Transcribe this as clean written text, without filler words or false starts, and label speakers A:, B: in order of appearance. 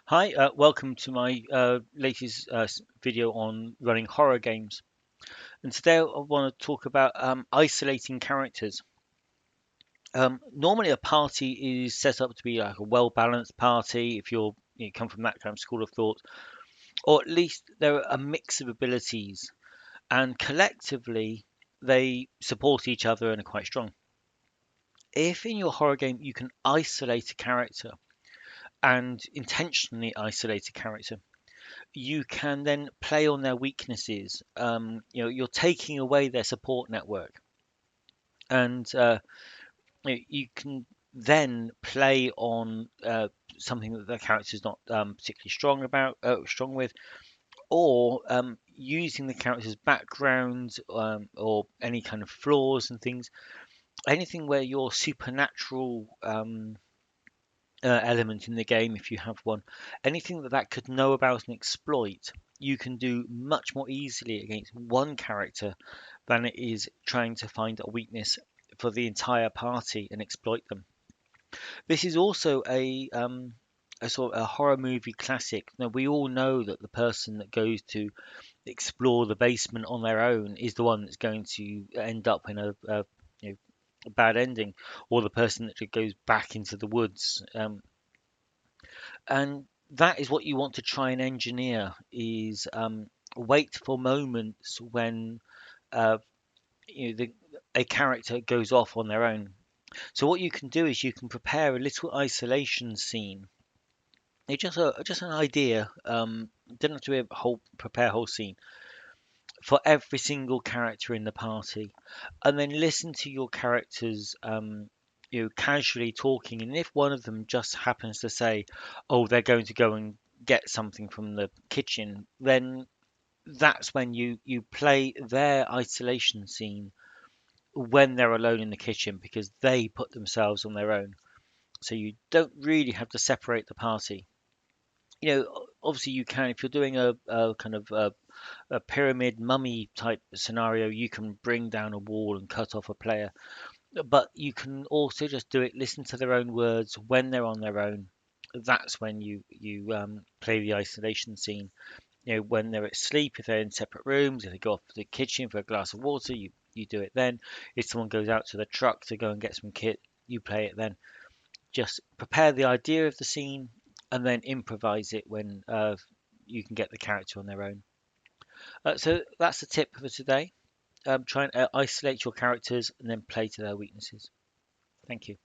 A: Hi, welcome to my latest video on running horror games. And today I want to talk about isolating characters. Normally, a party is set up to be like a well-balanced party if you come from that kind of school of thought, or at least there are a mix of abilities, and collectively they support each other and are quite strong. If in your horror game you can isolate a character and intentionally isolate a character, you can then play on their weaknesses. You're taking away their support network, and you can then play on something that the character is not particularly strong with, or using the character's background or any kind of flaws and things. Anything where your supernatural element in the game, if you have one, anything that could know about and exploit, you can do much more easily against one character than it is trying to find a weakness for the entire party and exploit them. This is also a sort of a horror movie classic. Now, we all know that the person that goes to explore the basement on their own is the one that's going to end up in you know, a bad ending, or the person that goes back into the woods. And that is what you want to try and engineer is wait for moments when uh, a character goes off on their own. So what you can do is you can prepare a little isolation scene. It's just an idea. Don't have to be a whole prepare a whole scene for every single character in the party, and then listen to your characters casually talking. And if one of them just happens to say, oh, they're going to go and get something from the kitchen, then that's when you play their isolation scene when they're alone in the kitchen, because they put themselves on their own, so you don't really have to separate the party. Obviously you can, if you're doing a kind of a pyramid mummy type scenario, you can bring down a wall and cut off a player. But you can also just do it, listen to their own words when they're on their own. That's when you play the isolation scene. When they're asleep, if they're in separate rooms, if they go off to the kitchen for a glass of water, you do it then. If someone goes out to the truck to go and get some kit, you play it then. Just prepare the idea of the scene and then improvise it when you can get the character on their own. So that's the tip for today. Try and isolate your characters and then play to their weaknesses. Thank you.